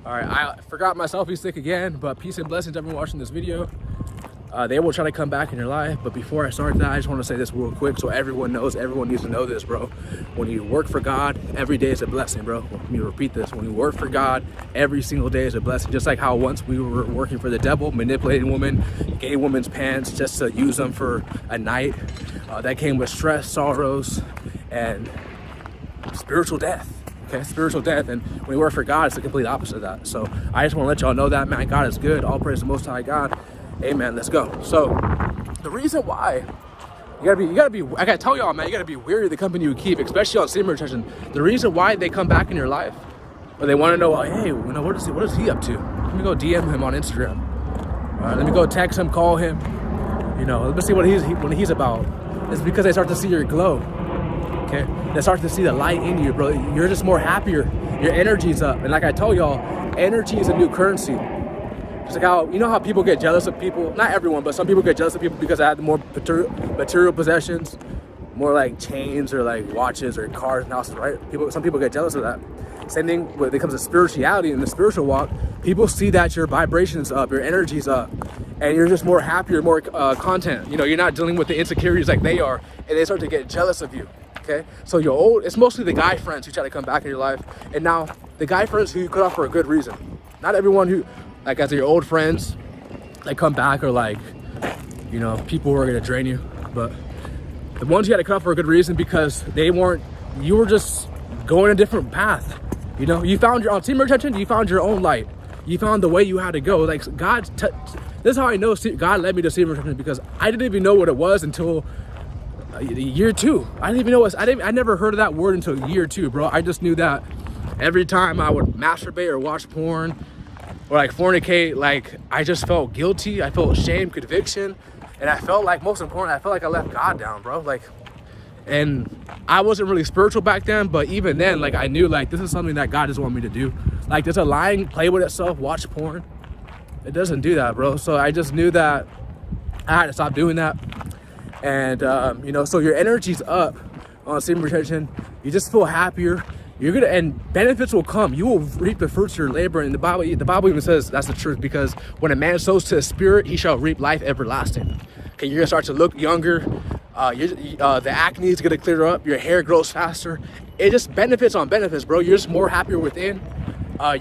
All right, I forgot my selfie stick again, but peace and blessings to everyone watching this video. They will try to come back in your life, but before I start that, I just want to say this real quick so everyone knows. Everyone needs to know this, bro. When you work for God, every day is a blessing, bro. Let me repeat this. When you work for God, every single day is a blessing. Just like how once we were working for the devil, manipulating women, getting women's pants just to use them for a night. That came with stress, sorrows, and spiritual death. Okay, spiritual death. And when you work for God, it's the complete opposite of that. So I just want to let y'all know that, man. God is good. All praise the Most High God. Amen. Let's go. So the reason why you gotta be, I gotta tell y'all, man, you gotta be wary of the company you keep, especially on SEMEN retention. The reason why they come back in your life, or they want to know, oh, hey, you know, what is he up to? Let me go DM him on Instagram. Let me go text him, call him. You know, let me see what he's about. It's because they start to see your glow. Okay, they start to see the light in you, bro. You're just more happier. Your energy's up, and like I told y'all, energy is a new currency. It's like how, you know how people get jealous of people, not everyone, but some people get jealous of people because they have more material possessions, more like chains or like watches or cars and houses, right? Some people get jealous of that. Same thing when it comes to spirituality and the spiritual walk. People see that your vibration's up, your energy's up, and you're just more happier, more content. You know, you're not dealing with the insecurities like they are, and they start to get jealous of you. Okay, so it's mostly the guy friends who try to come back in your life, and now the guy friends who you cut off for a good reason. Not everyone who, like, as your old friends, they come back, or like, you know, people who are gonna drain you. But the ones you had to cut off for a good reason, because you were just going a different path. You know, you found on SEMEN retention, you found your own light. You found the way you had to go. Like this is how I know God led me to SEMEN retention, because I didn't even know what it was until year 2. I didn't even know I never heard of that word until year 2, bro. I just knew that every time I would masturbate or watch porn or like fornicate, like I just felt guilty. I felt shame, conviction, and I felt like, most important, I felt like I left God down, bro. Like, and I wasn't really spiritual back then, but even then, like, I knew, like, this is something that God just wanted me to do. Like, does a lion play with itself, watch porn? It doesn't do that, bro. So I just knew that I had to stop doing that. And you know, so your energy's up on SEMEN retention. You just feel happier. And benefits will come. You will reap the fruits of your labor. And the Bible even says that's the truth, because when a man sows to the spirit, he shall reap life everlasting. Okay, you're gonna start to look younger. The acne is gonna clear up. Your hair grows faster. It just benefits on benefits, bro. You're just more happier within.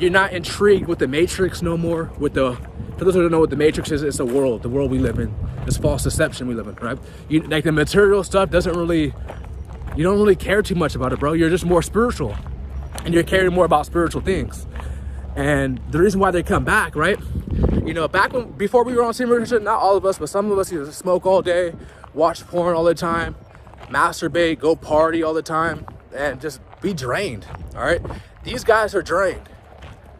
You're not intrigued with the matrix no more. For those who don't know what the matrix is, it's the world we live in. It's false deception we live in, right? Like the material stuff you don't really care too much about it, bro. You're just more spiritual, and you're caring more about spiritual things. And the reason why they come back, right? You know, before we were on SEMEN retention, not all of us, but some of us used to smoke all day, watch porn all the time, masturbate, go party all the time, and just be drained. All right, these guys are drained.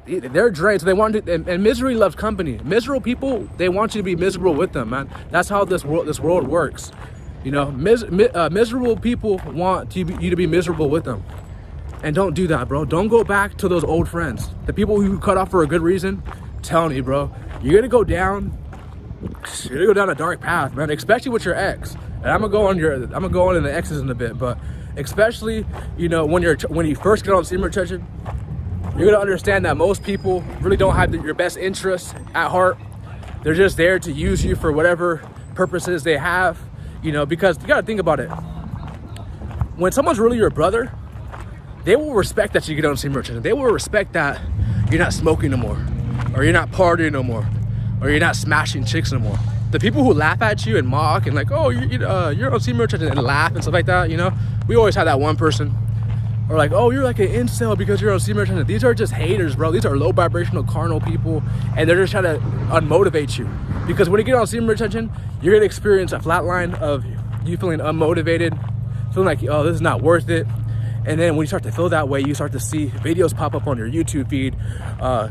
They're drained, so they want to. And misery loves company. Miserable people, they want you to be miserable with them, man. That's how this world works. You know, miserable people want you to be miserable with them. And don't do that, bro. Don't go back to those old friends. The people who cut off for a good reason. I'm telling you, bro, you're gonna go down a dark path, man. Especially with your ex. And I'm gonna go on in the exes in a bit, but especially, you know, when you first get on SEMEN retention, you're gonna understand that most people really don't have your best interests at heart. They're just there to use you for whatever purposes they have. You know, because you gotta think about it. When someone's really your brother, they will respect that you get on SEMEN retention. They will respect that you're not smoking no more, or you're not partying no more, or you're not smashing chicks no more. The people who laugh at you and mock and like, oh, you're on SEMEN retention, and laugh and stuff like that, you know, we always have that one person. Or like, oh, you're like an incel because you're on SEMEN retention. These are just haters, bro. These are low vibrational carnal people, and they're just trying to unmotivate you. Because when you get on SEMEN retention, you're gonna experience a flat line of you feeling unmotivated, feeling like, oh, this is not worth it. And then when you start to feel that way, you start to see videos pop up on your YouTube feed.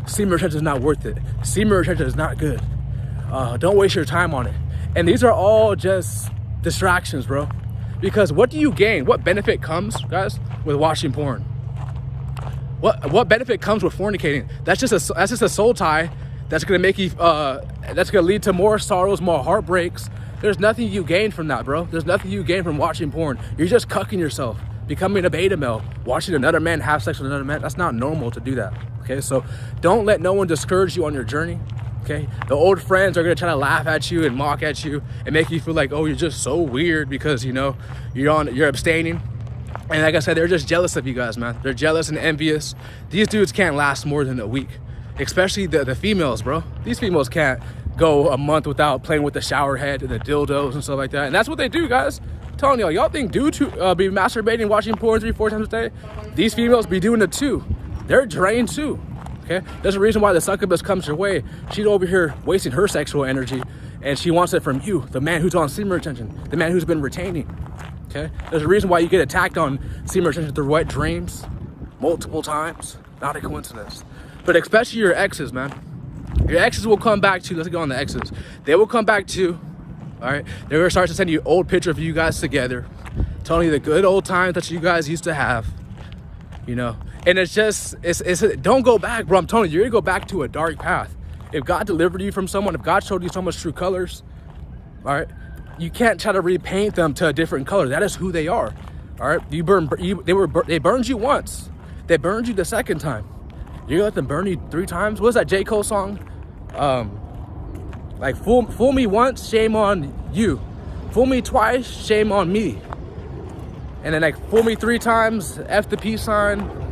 SEMEN retention is not worth it. SEMEN retention is not good. Don't waste your time on it. And these are all just distractions, bro. Because what do you gain? What benefit comes, guys, with watching porn? What benefit comes with fornicating? That's just a soul tie that's gonna make you that's gonna lead to more sorrows, more heartbreaks. There's nothing you gain from that, bro. There's nothing you gain from watching porn. You're just cucking yourself, becoming a beta male, watching another man have sex with another man. That's not normal to do that. Okay, so don't let no one discourage you on your journey. Okay, the old friends are gonna try to laugh at you and mock at you and make you feel like, oh, you're just so weird because, you know, you're abstaining. And like I said, they're just jealous of you guys, man. They're jealous and envious. These dudes can't last more than a week, especially the females, bro. These females can't go a month without playing with the shower head and the dildos and stuff like that. And that's what they do, guys. I'm telling y'all think dudes who be masturbating, watching porn 3-4 times a day, these females be doing it too. They're drained too. Okay, there's a reason why the succubus comes your way. She's over here wasting her sexual energy, and she wants it from you, the man who's on semen retention, the man who's been retaining. Okay, there's a reason why you get attacked on semen retention through wet dreams multiple times. Not a coincidence. But especially your exes, man. Your exes will come back to, let's go on the exes. They will come back to, all right? They're gonna start to send you old pictures of you guys together, telling you the good old times that you guys used to have, you know? And it's just, don't go back, bro. I'm telling you, you're gonna go back to a dark path. If God delivered you from someone, if God showed you so much true colors, all right, you can't try to repaint them to a different color. That is who they are, all right? They burned you once. They burned you the second time. You're gonna let them burn you 3 times? What was that J. Cole song? Like, fool me once, shame on you. Fool me twice, shame on me. And then like, fool me 3 times, F the peace sign,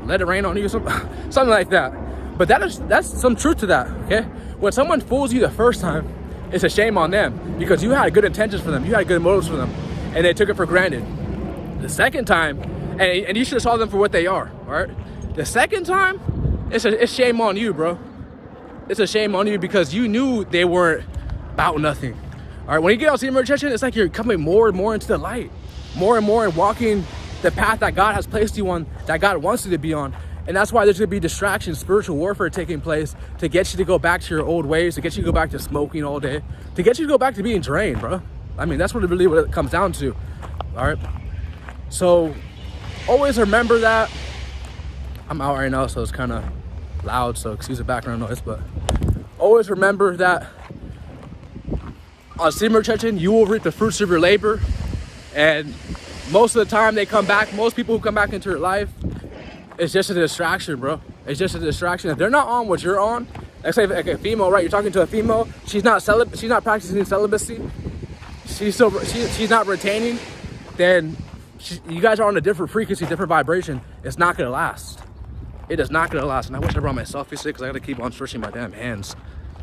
let it rain on you, something like that. But that's some truth to that, okay? When someone fools you the first time, it's a shame on them because you had good intentions for them, you had good motives for them, and they took it for granted. The second time, and you should have saw them for what they are, all right? The second time, it's shame on you, bro. It's a shame on you because you knew they weren't about nothing, all right? When you get out semen retention, it's like you're coming more and more into the light, more and more, and walking the path that God has placed you on, that God wants you to be on. And that's why there's gonna be distractions, spiritual warfare taking place to get you to go back to your old ways, to get you to go back to smoking all day, to get you to go back to being drained, bro. I mean, that's what it comes down to, all right? So always remember that. I'm out right now, so it's kind of loud, so excuse the background noise, but always remember that on semen retention, you will reap the fruits of your labor. And most of the time they come back, most people who come back into your life, it's just a distraction, bro. It's just a distraction. If they're not on what you're on, let's say like a female, right? You're talking to a female, she's not practicing celibacy, she's not retaining, then you guys are on a different frequency, different vibration. It's not gonna last. It is not gonna last. And I wish I brought my selfie stick because I gotta keep on stretching my damn hands.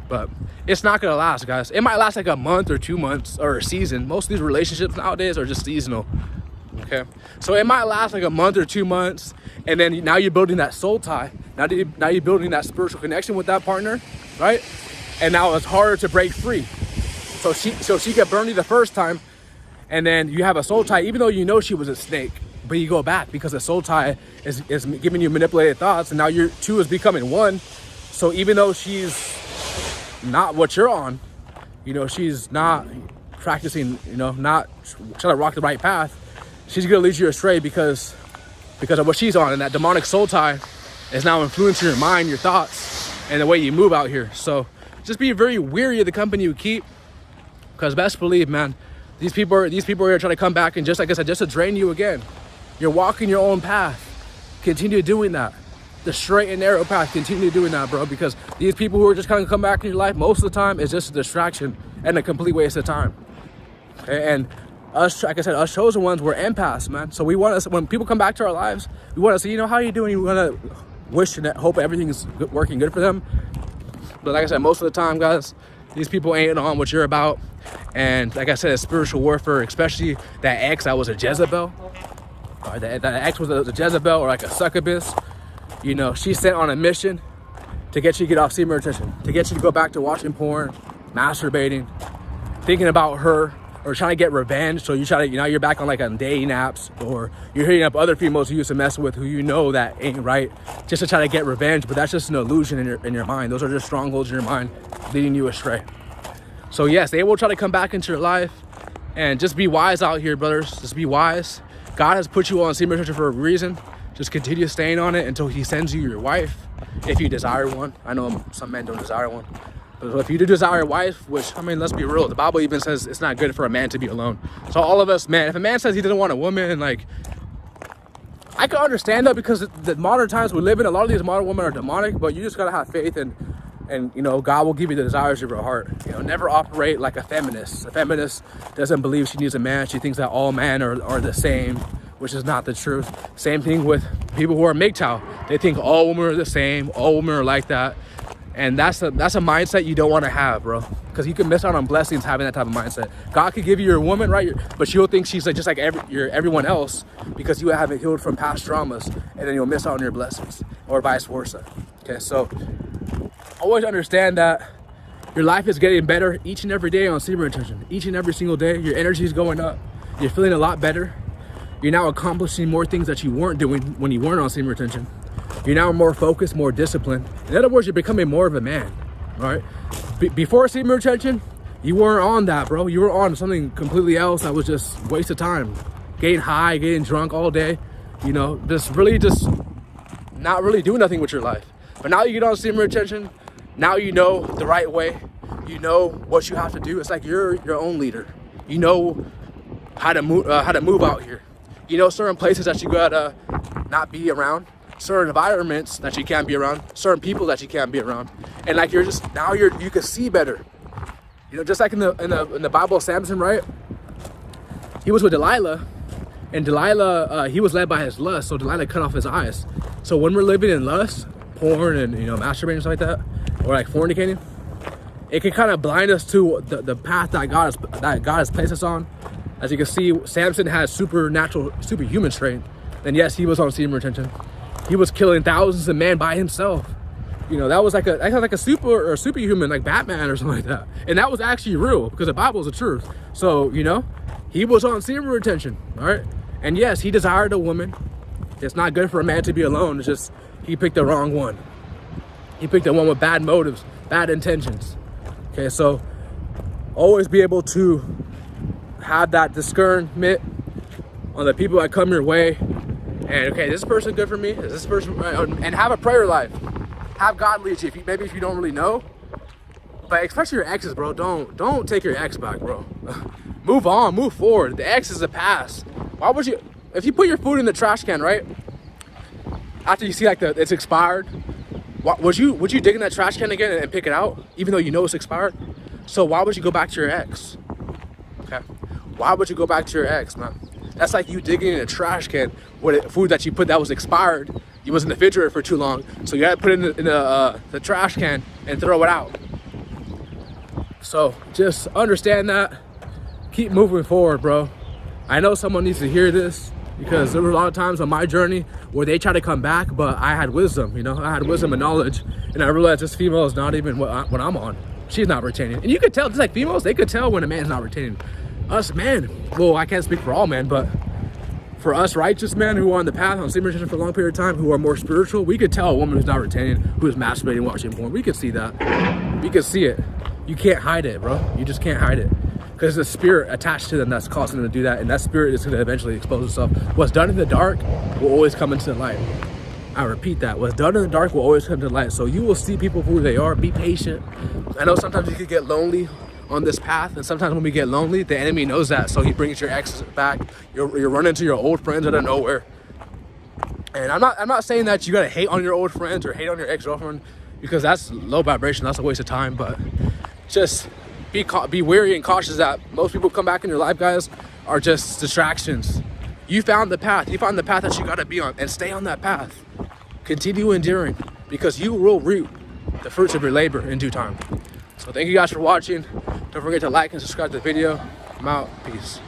But it's not gonna last, guys. It might last like a month or 2 months or a season. Most of these relationships nowadays are just seasonal. Okay, so it might last like a month or 2 months, and then now you're building that soul tie. Now you're building that spiritual connection with that partner, right? And now it's harder to break free. So she got burned you the first time, and then you have a soul tie, even though you know she was a snake, but you go back because the soul tie is giving you manipulated thoughts, and now your two is becoming one. So even though she's not what you're on, you know, she's not practicing, you know, not trying to rock the right path, she's gonna lead you astray because of what she's on, and that demonic soul tie is now influencing your mind, your thoughts, and the way you move out here. So just be very wary of the company you keep, because best believe, man, these people are gonna try to come back and, just like I said, just to drain you again. You're walking your own path. Continue doing that. The straight and narrow path, continue doing that, bro, because these people who are just kind of come back in your life most of the time is just a distraction and a complete waste of time. Okay, and us, like I said, us chosen ones, we're empaths, man. So we want to, when people come back to our lives, we want to say, you know, how you doing? We want to wish and hope everything's working good for them. But like I said, most of the time, guys, these people ain't on what you're about. And like I said, it's spiritual warfare, especially that ex that was a Jezebel. Or that ex was a Jezebel or like a succubus. You know, she's sent on a mission to get you to get off semen retention, to get you to go back to watching porn, masturbating, thinking about her, or trying to get revenge. So you try to, you know, you're back on like on dating apps, or you're hitting up other females who used to mess with, who you know that ain't right, just to try to get revenge. But that's just an illusion in your mind. Those are just strongholds in your mind leading you astray. So yes, they will try to come back into your life, and just be wise out here, brothers. Just be wise. God has put you on semen retention for a reason. Just continue staying on it until he sends you your wife, if you desire one. I know some men don't desire one. But if you do desire a wife, which, I mean, let's be real, the Bible even says it's not good for a man to be alone. So all of us, man, if a man says he doesn't want a woman, like, I can understand that because the modern times we live in, a lot of these modern women are demonic, but you just gotta have faith and you know, God will give you the desires of your heart. You know, never operate like a feminist. A feminist doesn't believe she needs a man. She thinks that all men are the same, which is not the truth. Same thing with people who are MGTOW. They think all women are the same, all women are like that. And that's a mindset you don't want to have, bro. Because you can miss out on blessings having that type of mindset. God could give you your woman, right? But she'll think she's like just like everyone else because you haven't healed from past traumas, and then you'll miss out on your blessings, or vice versa. Okay, so always understand that your life is getting better each and every day on semen retention. Each and every single day, your energy is going up. You're feeling a lot better. You're now accomplishing more things that you weren't doing when you weren't on semen retention. You're now more focused, more disciplined. In other words, you're becoming more of a man, all right? Before semen retention, you weren't on that, bro. You were on something completely else that was just a waste of time. Getting high, getting drunk all day, you know, just not really doing nothing with your life. But now you get on semen retention, now you know the right way. You know what you have to do. It's like you're your own leader. You know how to move out here. You know certain places that you gotta not be around, certain environments that you can't be around, certain people that you can't be around, and like you can see better. You know, just like in the Bible, Samson, right? He was with Delilah, and Delilah he was led by his lust, so Delilah cut off his eyes. So when we're living in lust, porn, and you know, masturbating and stuff like that, or like fornicating, it can kind of blind us to the path that God has placed us on. As you can see, Samson has superhuman strength. And yes, he was on semen retention. He was killing thousands of men by himself. You know, that was like a superhuman, like Batman or something like that. And that was actually real because the Bible is the truth. So, you know, he was on semen retention, all right? And yes, he desired a woman. It's not good for a man to be alone. It's just he picked the wrong one. He picked the one with bad motives, bad intentions. Okay, so always be able to have that discernment on the people that come your way, and okay, this person good for me, is this person right? And have a prayer life. Have God lead you. If you don't really know, but especially your exes, bro. Don't take your ex back, bro. Move on, move forward. The ex is the past. Why would you? If you put your food in the trash can, right? After you see like it's expired, would you dig in that trash can again and pick it out, even though you know it's expired? So why would you go back to your ex? Okay. Why would you go back to your ex, man? That's like you digging in a trash can with food that you put that was expired. You was in the refrigerator for too long, so you had to put it in the trash can and throw it out. So just understand that. Keep moving forward, bro. I know someone needs to hear this because there were a lot of times on my journey where they tried to come back, but I had wisdom, you know? I had wisdom and knowledge, and I realized this female is not even what I'm on. She's not retaining. And you could tell, just like females, they could tell when a man's not retaining. Us men, well, I can't speak for all men, but for us righteous men who are on the path on semen retention for a long period of time, who are more spiritual, we could tell a woman who's not retaining, who is masturbating, watching porn. We could see that. We could see it. You can't hide it, bro. You just can't hide it. Because there's a spirit attached to them that's causing them to do that, and that spirit is going to eventually expose itself. What's done in the dark will always come into the light. I repeat that. What's done in the dark will always come to the light. So you will see people for who they are. Be patient. I know sometimes you could get lonely on this path, and sometimes when we get lonely, the enemy knows that, so he brings your exes back. You're running into your old friends out of nowhere. And I'm not saying that you gotta hate on your old friends or hate on your ex-girlfriend, because that's low vibration. That's a waste of time. But just be wary and cautious that most people come back in your life, guys, are just distractions. You found the path. You found the path that you gotta be on, and stay on that path. Continue enduring, because you will reap the fruits of your labor in due time. So thank you guys for watching. Don't forget to like and subscribe to the video. I'm out. Peace.